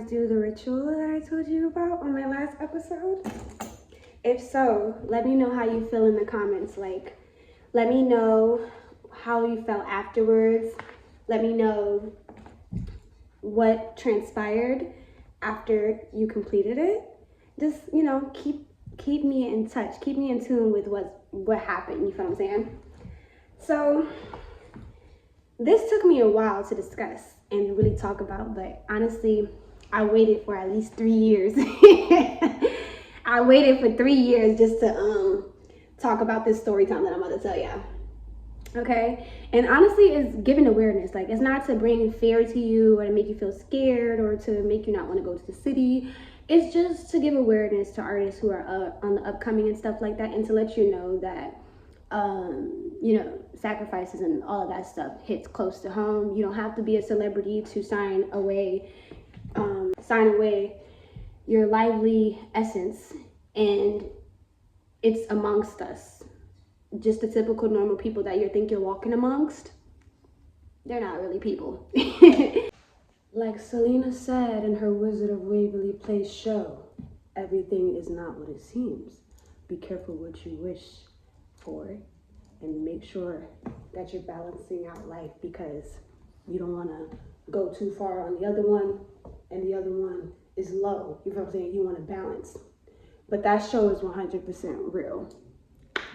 do the ritual that I told you about on my last episode? If so, let me know how you feel in the comments. Like, let me know how you felt afterwards. Let me know what transpired after you completed it. Just, you know, keep me in touch. Keep me in tune with what happened, you feel what I'm saying? So, this took me a while to discuss and really talk about, but honestly, I waited for at least 3 years. I waited for 3 years just to talk about this story time that I'm about to tell y'all. Okay? And honestly, it's giving awareness. Like, it's not to bring fear to you or to make you feel scared or to make you not want to go to the city. It's just to give awareness to artists who are on the upcoming and stuff like that, and to let you know that you know, sacrifices and all of that stuff hits close to home. You don't have to be a celebrity to sign away your lively essence, and it's amongst us. Just the typical normal people that you think you're walking amongst, they're not really people. Like Selena said in her Wizard of Waverly Place show, everything is not what it seems. Be careful what you wish for, and make sure that you're balancing out life, because you don't want to go too far on the other one and the other one is low. You know what I'm saying? You want to balance. But that show is 100% real.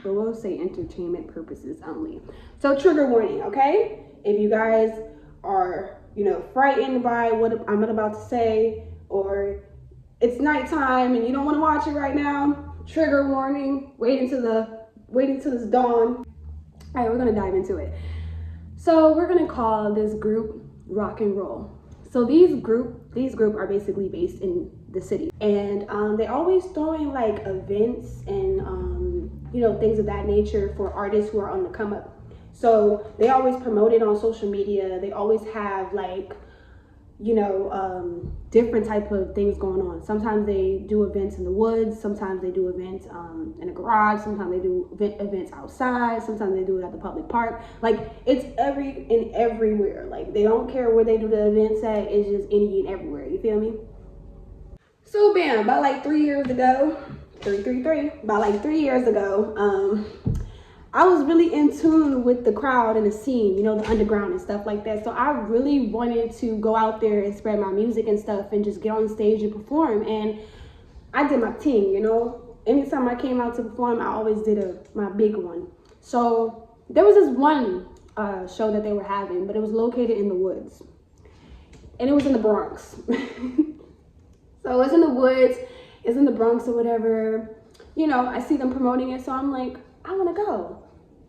But we'll say entertainment purposes only. So trigger warning, okay? If you guys are, you know, frightened by what I'm about to say, or it's nighttime and you don't want to watch it right now, trigger warning. Wait until it's dawn. All right, we're gonna dive into it. So we're gonna call this group Rock and Roll. So these group are basically based in the city, and they always throwing like events and you know, things of that nature for artists who are on the come up. So they always promote it on social media. They always have like, you know, different type of things going on. Sometimes they do events in the woods. Sometimes they do events in a garage. Sometimes they do events outside. Sometimes they do it at the public park. Like, it's everywhere. Like, they don't care where they do the events at. It's just any and everywhere. You feel me? So bam, about like 3 years ago, about like 3 years ago, I was really in tune with the crowd and the scene, you know, the underground and stuff like that. So I really wanted to go out there and spread my music and stuff and just get on stage and perform. And I did my thing, you know. Anytime I came out to perform, I always did my big one. So there was this one show that they were having, but it was located in the woods. And it was in the Bronx. So it's in the woods, it's in the Bronx or whatever. You know, I see them promoting it, so I'm like, I want to go,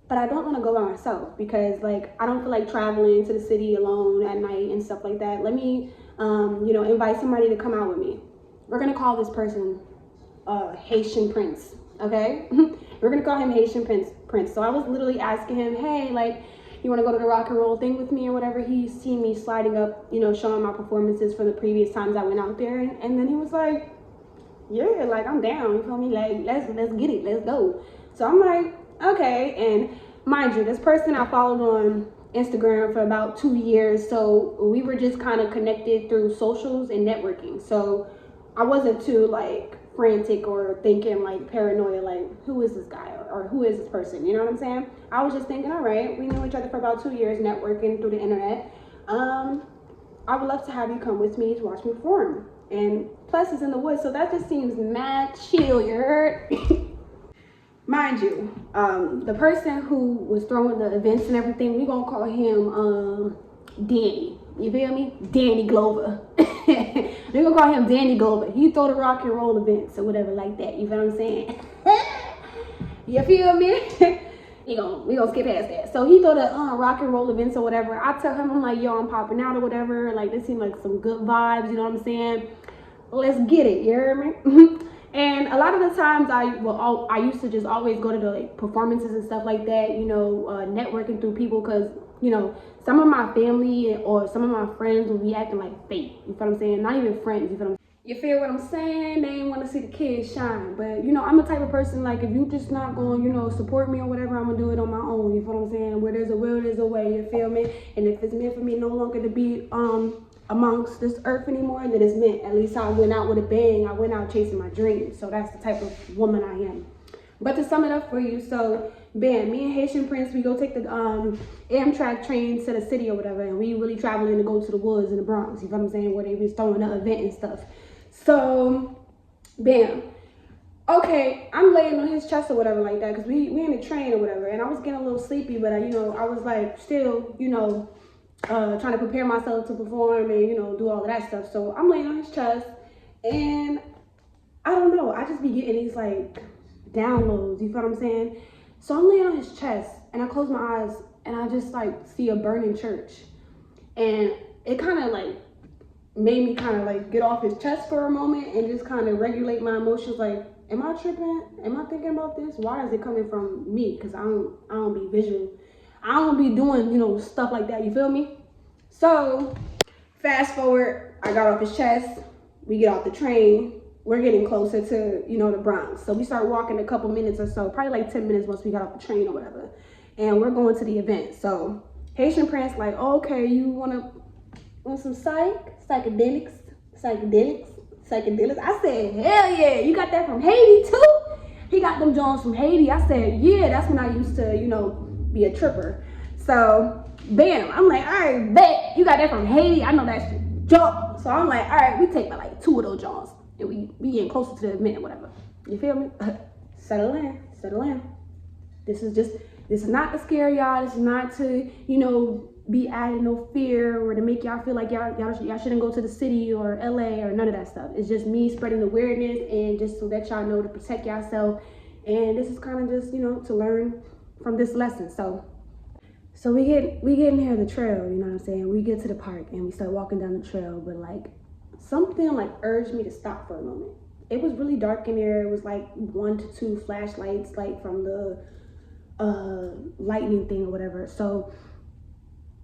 but I don't want to go by myself, because like, I don't feel like traveling to the city alone at night and stuff like that. Let me, you know, invite somebody to come out with me. We're going to call this person Haitian Prince, okay? We're going to call him Haitian Prince. So I was literally asking him, hey, like, you want to go to the rock and roll thing with me or whatever? He's seen me sliding up, you know, showing my performances from the previous times I went out there. And then he was like, yeah, like, I'm down, you feel me? Like, let's get it, let's go. So I'm like, okay. And mind you, this person I followed on Instagram for about 2 years. So we were just kind of connected through socials and networking. So I wasn't too like frantic or thinking like paranoia, like who is this guy or who is this person? You know what I'm saying? I was just thinking, all right, we knew each other for about 2 years networking through the internet. I would love to have you come with me to watch me perform. And plus it's in the woods, so that just seems mad chill, you heard? Mind you, the person who was throwing the events and everything, we gonna call him Danny. You feel me? Danny Glover. We're gonna call him Danny Glover. He throw the rock and roll events or whatever like that. You feel what I'm saying? You feel me? we gonna skip past that. So he throw the rock and roll events or whatever. I tell him, I'm like, yo, I'm popping out or whatever. Like, this seems like some good vibes. You know what I'm saying? Let's get it. You hear me? And a lot of the times I used to just always go to the like performances and stuff like that, you know, networking through people, because, you know, some of my family or some of my friends will be acting like fake. You feel what I'm saying? Not even friends. You feel what I'm saying? You feel what I'm saying? They ain't want to see the kids shine. But, you know, I'm the type of person, like, if you just not going, you know, support me or whatever, I'm going to do it on my own. You feel what I'm saying? Where there's a will, there's a way. You feel me? And if it's meant for me no longer to be amongst this earth anymore, then it's meant. At least I went out with a bang. I went out chasing my dreams. So that's the type of woman I am. But to sum it up for you, so bam, me and Haitian Prince, we go take the Amtrak train to the city or whatever, and we really traveling to go to the woods in the Bronx, you know what I'm saying, where they was throwing the event and stuff. So bam, okay, I'm laying on his chest or whatever like that, because we in the train or whatever, and I was getting a little sleepy, but I was like still, trying to prepare myself to perform and, do all of that stuff. So I'm laying on his chest, and I don't know, I just be getting these like downloads, you feel what I'm saying? So I'm laying on his chest, and I close my eyes, and I just like see a burning church, and it kind of like made me kind of like get off his chest for a moment and just kind of regulate my emotions. Like, am I tripping? Am I thinking about this? Why is it coming from me? Because I don't be visual. I don't be doing, stuff like that, you feel me? So fast forward, I got off his chest, we get off the train, we're getting closer to, the Bronx. So we start walking a couple minutes or so, probably like 10 minutes once we got off the train or whatever. And we're going to the event. So Haitian Prince like, oh, okay, you want some psychedelics? I said, hell yeah, you got that from Haiti too? He got them Jones from Haiti. I said, yeah, that's when I used to, be a tripper. So bam, I'm like, all right, bet, you got that from Haiti. I know that's junk. So I'm like, all right, we take like 2 of those Jones. And we getting closer to the event or whatever. You feel me? Settle in. This is not to scare y'all. This is not to, be adding no fear or to make y'all feel like y'all shouldn't go to the city or LA or none of that stuff. It's just me spreading awareness and just so that y'all know to protect yourself. And this is kind of just, to learn from this lesson. So we get near the trail, you know what I'm saying? We get to the park and we start walking down the trail, but like something like urged me to stop for a moment. It was really dark in there. It was like 1 to 2 flashlights, like from the lightning thing or whatever. So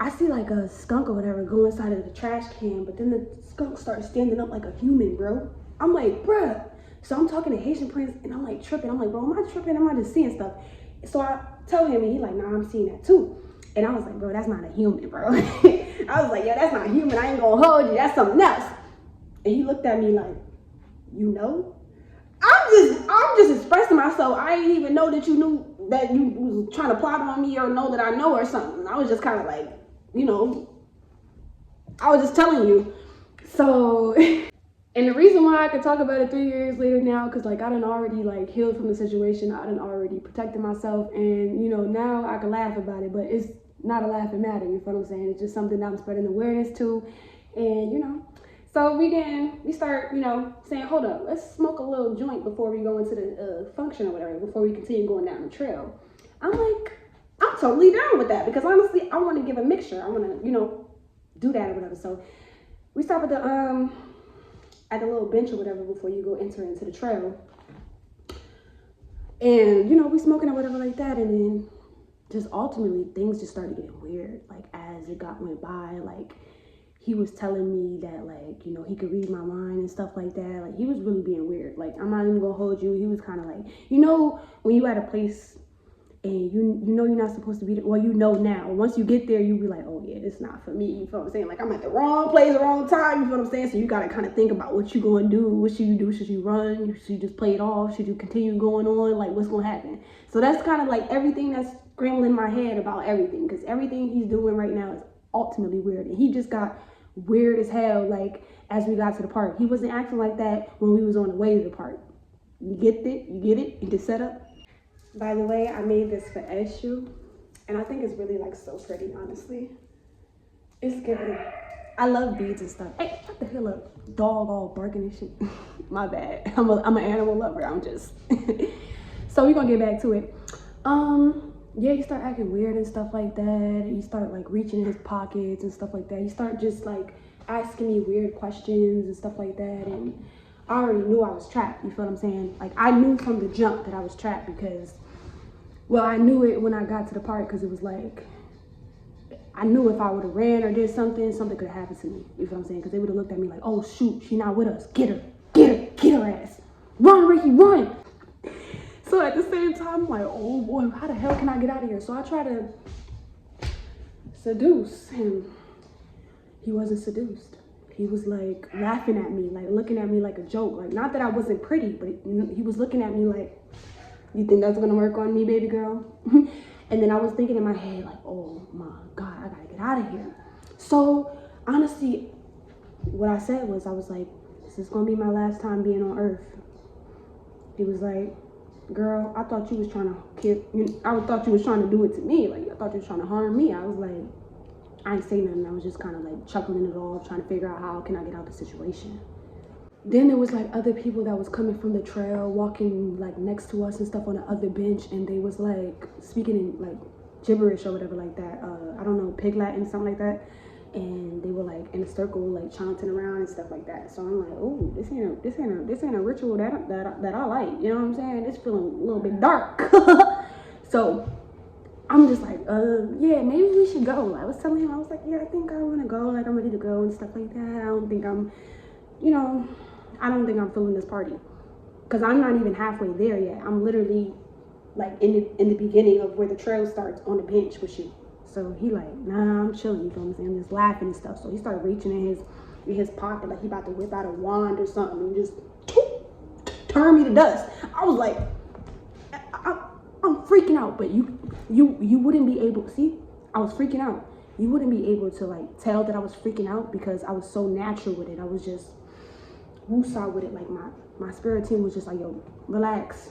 I see like a skunk or whatever go inside of the trash can, but then the skunk starts standing up like a human, bro. I'm like, bruh. So I'm talking to Haitian Prince and I'm like tripping. I'm like, bro, am I tripping? Am I just seeing stuff? So I tell him and he like, nah, I'm seeing that too. And I was like, bro, that's not a human, bro. I was like, yeah, that's not human. I ain't gonna hold you. That's something else. And he looked at me like, I'm just expressing myself. I didn't even know that you knew that you was trying to plot on me or know that I know or something. I was just kind of like, I was just telling you. So, and the reason why I could talk about it 3 years later now, because like I done already like healed from the situation. I done already protected myself, and now I can laugh about it, but it's not a laughing matter, you feel what I'm saying? It's just something that I'm spreading awareness to, and so we start, saying, hold up, let's smoke a little joint before we go into the function or whatever, before we continue going down the trail. I'm totally down with that, because honestly, I want to give a mixture. I want to, do that or whatever. So we stop at the little bench or whatever before you go enter into the trail. And, we smoking or whatever like that. And then just ultimately things just started getting weird. Like as it went by, like he was telling me that like, he could read my mind and stuff like that. Like he was really being weird. Like I'm not even gonna hold you. He was kind of like, when you at a place and you're not supposed to be there. Well, now. Once you get there, you be like, oh yeah, it's not for me. You feel what I'm saying? Like I'm at the wrong place, the wrong time. You feel what I'm saying? So you gotta kind of think about what you gonna do. What should you do? Should you run? Should you just play it off? Should you continue going on? Like what's gonna happen? So that's kind of like everything that's scrambling in my head about everything, because everything he's doing right now is ultimately weird, and he just got weird as hell. Like as we got to the park, he wasn't acting like that when we was on the way to the park. You get it? You just set up. By the way, I made this for Eshu, and I think it's really like so pretty, honestly. It's giving. I love beads and stuff. Hey, what the hell up? Dog all barking and shit. My bad. I'm an animal lover. I'm just. So we're gonna get back to it. Yeah, you start acting weird and stuff like that. You start like reaching in his pockets and stuff like that. You start just like asking me weird questions and stuff like that, and I already knew I was trapped, you feel what I'm saying? Like I knew from the jump that I was trapped, because, well, I knew it when I got to the park, because it was like, I knew if I would have ran or did something could have happened to me, you feel what I'm saying? Because they would have looked at me like, oh shoot, she not with us, get her ass. Run, Ricky, run. So at the same time, I'm like, oh boy, how the hell can I get out of here? So I try to seduce him. He wasn't seduced. he was like laughing at me, like looking at me like a joke. Like, not that I wasn't pretty, but he was looking at me like, you think that's gonna work on me, baby girl? And then I was thinking in my head, like, oh my God, I gotta get out of here. So honestly, what I said was, I was like, this is gonna be my last time being on earth. He was like, girl, I thought you was trying to kill, I thought you was trying to do it to me. Like, I thought you was trying to harm me. I was like, I ain't say nothing. I was just kind of like chuckling it off, trying to figure out how can I get out the situation. Then there was like other people that was coming from the trail, walking like next to us and stuff on the other bench, and they was like speaking in like gibberish or whatever like that. I don't know, pig Latin, something like that. And they were like in a circle, like chanting around and stuff like that. So I'm like, oh, this ain't a ritual that I like. You know what I'm saying? It's feeling a little bit dark. So I'm just like, yeah, maybe we should go. I was telling him, I was like, yeah, I think I want to go. Like, I'm ready to go and stuff like that. I don't think I'm feeling this party. Because I'm not even halfway there yet. I'm literally, like, in the beginning of where the trail starts on the bench with you. So he like, nah, I'm chilling, you feel me? I'm just laughing and stuff. So he started reaching in his pocket like he about to whip out a wand or something and just turn me to dust. I was like, I'm freaking out, but you wouldn't be able, see, I was freaking out. You wouldn't be able to like tell that I was freaking out because I was so natural with it. I was just woosah with it. Like my spirit team was just like, yo, relax,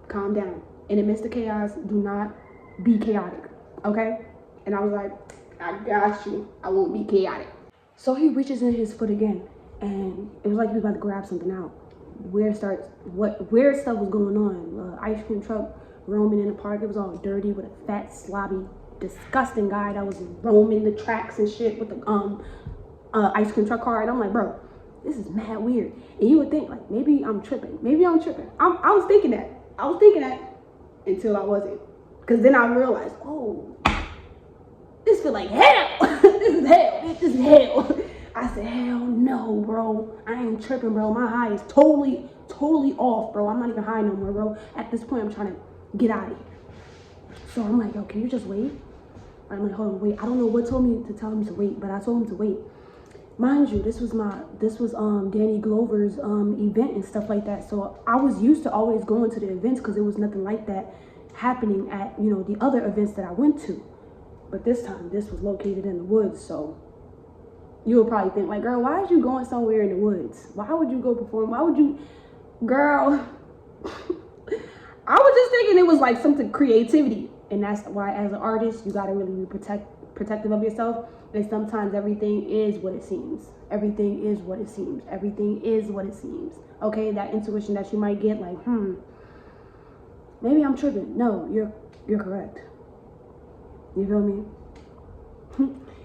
calm down. In the midst of chaos, do not be chaotic, okay? And I was like, I got you. I won't be chaotic. So he reaches in his foot again, and it was like he was about to grab something out. Weird stuff was going on. Ice cream truck roaming in the park. It was all dirty with a fat, slobby, disgusting guy that was roaming the tracks and shit with the ice cream truck car. And I'm like, bro, this is mad weird. And you would think like, maybe I'm tripping. I was thinking that until I wasn't. Because then I realized, oh, this feel like hell. This is hell. I said, hell no, bro. I ain't tripping, bro. My high is totally off, bro. I'm not even high no more, bro. At this point, I'm trying to get out of here. So I'm like, yo, can you just wait? I'm like, hold on, wait. I don't know what told me to tell him to wait, but I told him to wait. Mind you, this was Danny Glover's event and stuff like that. So I was used to always going to the events because there was nothing like that happening at, the other events that I went to. But this time, this was located in the woods, so you'll probably think like, girl, why are you going somewhere in the woods? Why would you go perform? Why would you, girl? I was just thinking it was like something creativity, and that's why as an artist, you gotta really be protective of yourself. And sometimes everything is what it seems. Everything is what it seems. Everything is what it seems. Okay, that intuition that you might get, like, maybe I'm tripping. No, you're correct. You feel me?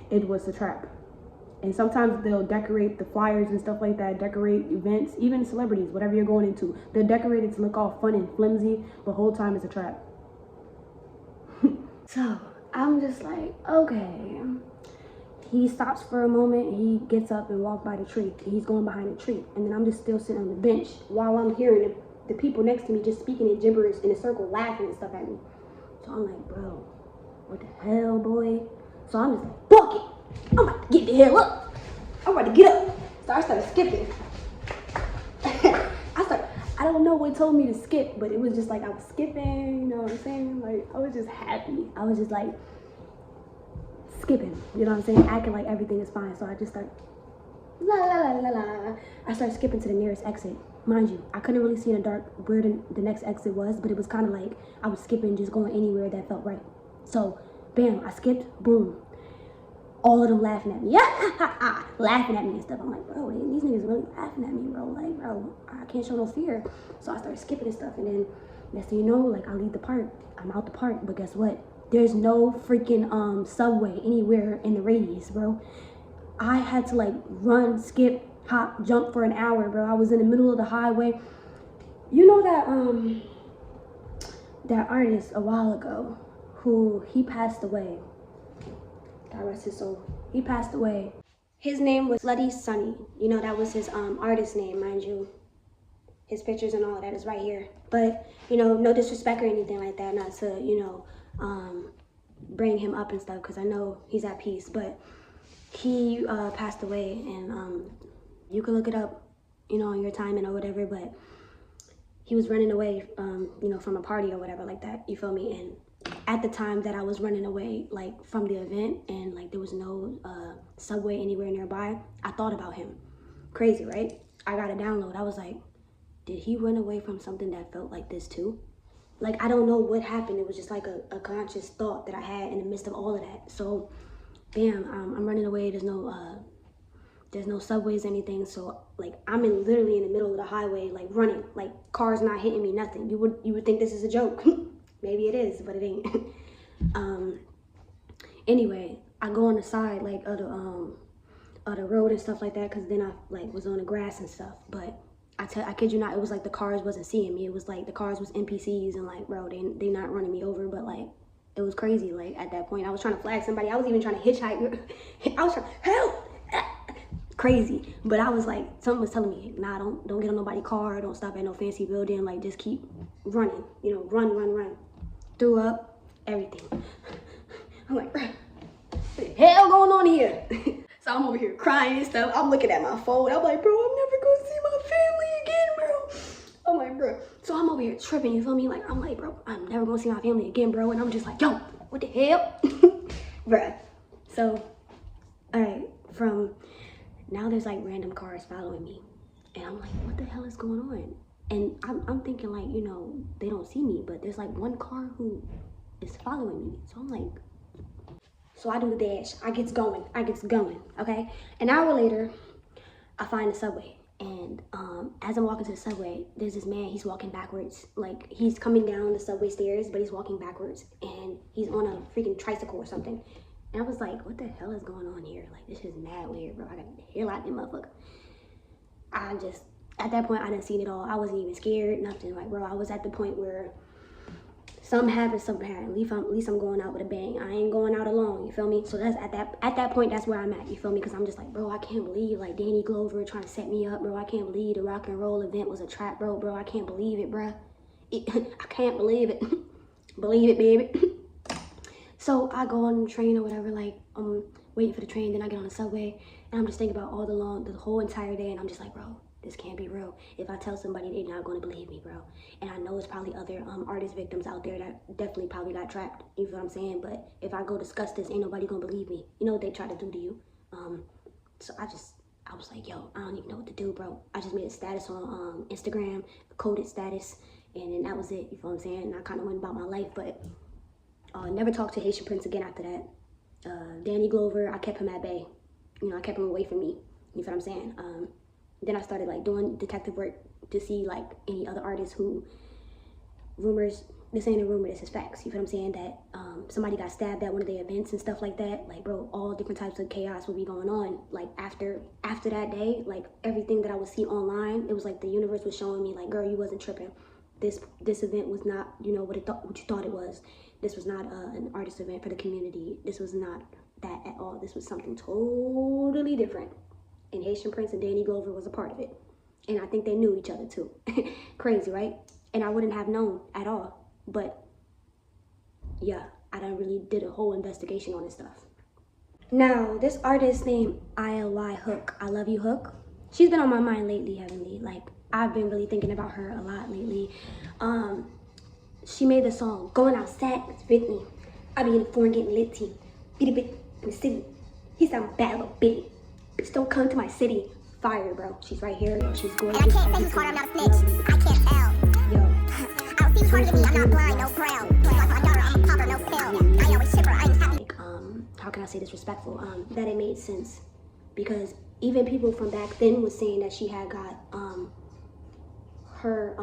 It was a trap. And sometimes they'll decorate the flyers and stuff like that, decorate events, even celebrities, whatever you're going into. They'll decorate it to look all fun and flimsy, but the whole time it's a trap. So I'm just like, okay. He stops for a moment. He gets up and walks by the tree. He's going behind the tree. And then I'm just still sitting on the bench while I'm hearing the people next to me just speaking in gibberish in a circle, laughing and stuff at me. So I'm like, bro, what the hell, boy? So I'm just like, fuck it. I'm about to get the hell up. I'm about to get up. So I started skipping. I don't know what told me to skip, but it was just like I was skipping, you know what I'm saying? Like, I was just happy. I was just like skipping, you know what I'm saying? Acting like everything is fine. So I just started, la la la la la. I started skipping to the nearest exit. Mind you, I couldn't really see in the dark where the next exit was, but it was kind of like I was skipping, just going anywhere that felt right. So, bam, I skipped, boom. All of them laughing at me, laughing at me and stuff. I'm like, bro, these niggas really laughing at me, bro. Like, bro, I can't show no fear. So I started skipping and stuff, and then next thing you know, like, I leave the park. I'm out the park, but guess what? There's no freaking subway anywhere in the radius, bro. I had to like run, skip, hop, jump for an hour, bro. I was in the middle of the highway. You know that artist a while ago who he passed away. God rest his soul. He passed away. His name was Bloody Sunny. You know, that was his artist name, mind you. His pictures and all of that is right here. But, no disrespect or anything like that. Not to, bring him up and stuff, because I know he's at peace. But He passed away, and you can look it up, you know, on your timing or whatever, but he was running away, you know, from a party or whatever like that, you feel me? And at the time that I was running away, like, from the event, and, like, there was no subway anywhere nearby, I thought about him. Crazy, right? I got a download. I was like, did he run away from something that felt like this too? Like, I don't know what happened. It was just like a conscious thought that I had in the midst of all of that. So, bam, I'm running away. There's no subways, anything. So, like, I'm literally in the middle of the highway, like, running, like, cars not hitting me, nothing. You would think this is a joke. Maybe it is, but it ain't. Anyway, I go on the side, like, of the road and stuff like that, because then I, like, was on the grass and stuff. But I kid you not, it was like the cars wasn't seeing me. It was like the cars was NPCs, and, like, bro, they not running me over, but, like, it was crazy. Like, at that point, I was trying to flag somebody. I was even trying to hitchhike. I was trying, help! Crazy. But I was like, something was telling me, nah, don't get on nobody's car, don't stop at no fancy building, like, just keep running, you know, run. Threw up, everything. I'm like, what the hell going on here? So I'm over here crying and stuff. I'm looking at my phone. I'm like, bro, I'm never gonna see my family again, bro. I'm like, bro. So I'm over here tripping, you feel me? Like, I'm like, bro, I'm never gonna see my family again, bro. And I'm just like, yo, what the hell? Bruh. So, all right, from now there's like random cars following me. And I'm like, what the hell is going on? And I'm thinking, like, you know, they don't see me, but there's like one car who is following me. So I'm like, so I do the dash. I gets going, okay? An hour later, I find the subway. And as I'm walking to the subway, there's this man, he's walking backwards. Like, he's coming down the subway stairs, but he's walking backwards. And he's on a freaking tricycle or something. And I was like, what the hell is going on here? Like, this is mad weird, bro. I got the hell out of this motherfucker. At that point, I done seen it all. I wasn't even scared, nothing. Like, bro, I was at the point where something happened. At least I'm going out with a bang. I ain't going out alone, you feel me? So that's at that point, that's where I'm at, you feel me? Because I'm just like, bro, I can't believe, like, Danny Glover trying to set me up, bro. I can't believe the rock and roll event was a trap, bro. I can't believe it, bro. I can't believe it. Believe it, baby. So I go on the train or whatever, like, I'm waiting for the train, then I get on the subway, and I'm just thinking about the whole entire day, and I'm just like, bro, this can't be real. If I tell somebody, they're not going to believe me, bro. And I know it's probably other artist victims out there that definitely probably got trapped, you know what I'm saying? But if I go discuss this, ain't nobody going to believe me. You know what they try to do to you. So I was like, yo, I don't even know what to do, bro. I just made a status on Instagram, a coded status, and then that was it, you know what I'm saying? And I kind of went about my life, but never talked to Haitian Prince again after that. Danny Glover, I kept him at bay. You know, I kept him away from me. You know what I'm saying? Then I started, like, doing detective work to see, like, any other artists who this ain't a rumor, this is facts. You know what I'm saying? That somebody got stabbed at one of the events and stuff like that. Like, bro, all different types of chaos would be going on. Like, after that day, like, everything that I would see online, it was like the universe was showing me, like, girl, you wasn't tripping. This event was not, you know, what you thought it was. This was not an artist event for the community. This was not that at all. This was something totally different. And Haitian Prince and Danny Glover was a part of it. And I think they knew each other too. Crazy, right? And I wouldn't have known at all. But yeah, I done really did a whole investigation on this stuff. Now, this artist named ILY Hook, I Love You Hook, she's been on my mind lately, Heavenly. Like, I've been really thinking about her a lot lately. She made the song, Going Outside with Me. I be in the foreign getting litty. Bitty bit in the city. He sound bad little bitty. Bitch, don't come to my city. Fire, bro. She's right here. Yo, she's gorgeous. And I can't say who's harder, I'm not a snitch. I can't tell. Yo. I don't see who's harder than me, I'm not blind, no braille. Like my daughter, I'm a popper, no pill. I always ship her, I ain't happy. Like, how can I say this respectful? That it made sense. Because even people from back then was saying that she had got, her,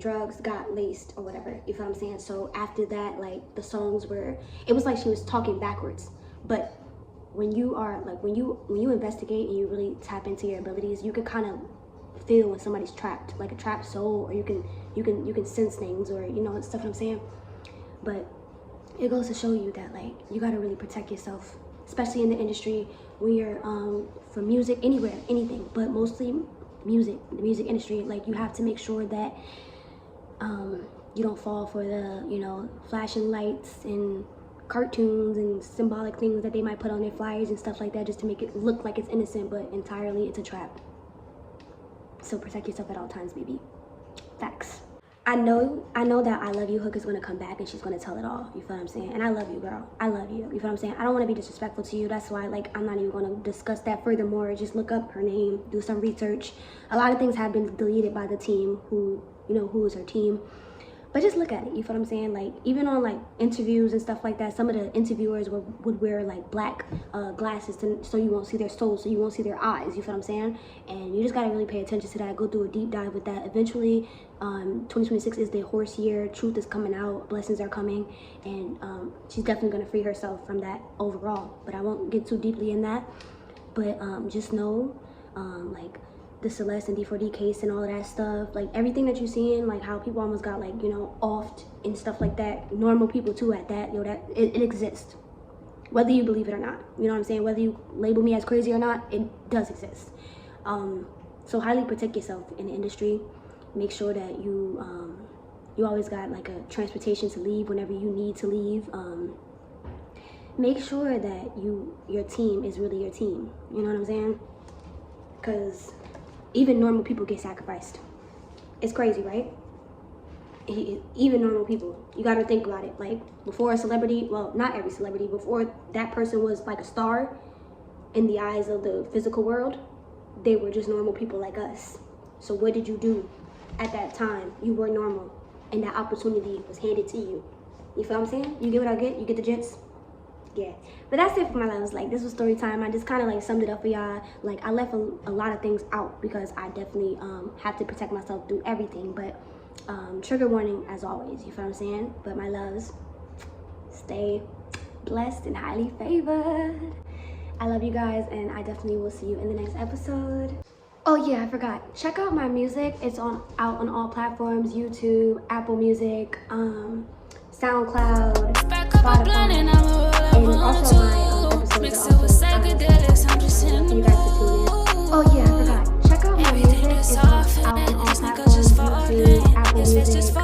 drugs got laced or whatever, you feel what I'm saying? So after that, like, the songs it was like she was talking backwards. But when you are, like, when you investigate and you really tap into your abilities, you can kind of feel when somebody's trapped, like a trapped soul, or you can sense things, or, you know, stuff what I'm saying. But it goes to show you that, like, you got to really protect yourself, especially in the industry when you're from music, anywhere, anything, but mostly music, the music industry. Like, you have to make sure that you don't fall for the, you know, flashing lights and cartoons and symbolic things that they might put on their flyers and stuff like that just to make it look like it's innocent, but entirely it's a trap. So protect yourself at all times, baby. Facts. I know that I Love You hook is gonna come back and she's gonna tell it all. You feel what I'm saying? And I love you, girl. I love you. You feel what I'm saying? I don't want to be disrespectful to you. That's why, like, I'm not even gonna discuss that furthermore. Just look up her name, do some research. A lot of things have been deleted by the team who, you know, who is her team. But just look at it, you feel what I'm saying? Like, even on, like, interviews and stuff like that, some of the interviewers would wear, like, black glasses so you won't see their souls, so you won't see their eyes, you feel what I'm saying? And you just gotta really pay attention to that, go through a deep dive with that. Eventually, 2026 is the horse year, truth is coming out, blessings are coming, and she's definitely gonna free herself from that overall. But I won't get too deeply in that. But just know, like, the Celeste and D4D case and all of that stuff, like everything that you're seeing, like how people almost got, like, you know, offed and stuff like that, normal people too at that, you know, that it exists, whether you believe it or not, you know what I'm saying? Whether you label me as crazy or not, it does exist. So highly protect yourself in the industry. Make sure that you always got like a transportation to leave whenever you need to leave. Make sure that your team is really your team, you know what I'm saying? Because even normal people get sacrificed. It's crazy, right? Even normal people. You got to think about it. Like, before a celebrity, well, not every celebrity, before that person was like a star in the eyes of the physical world, they were just normal people like us. So what did you do at that time? You were normal, and that opportunity was handed to you. You feel what I'm saying? You get what I get? You get the gents? Yeah. But that's it for my loves. Like, this was story time. I just kind of like summed it up for y'all. Like, I left a lot of things out because I definitely have to protect myself through everything. But trigger warning as always. You feel what I'm saying? But my loves, stay blessed and highly favored. I love you guys, and I definitely will see you in the next episode. Oh yeah, I forgot. Check out my music. It's out on all platforms: YouTube, Apple Music, SoundCloud, Spotify, and also my episodes are also so you guys can tune in. Oh yeah, I forgot. Check out my music. It's out on all platforms: YouTube, Apple Music,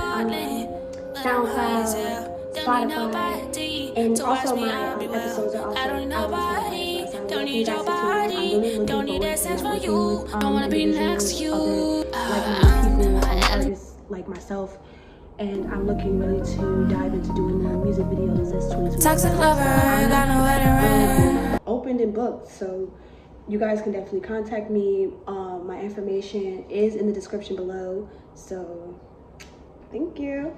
SoundCloud, Spotify, and also my episodes are also out on Spotify. So you guys can tune in. I'm really looking forward to networking with like artists like myself. And I'm looking really to dive into doing more music videos this 2020. Toxic lover, got nowhere to opened and booked, so you guys can definitely contact me. My information is in the description below. So thank you.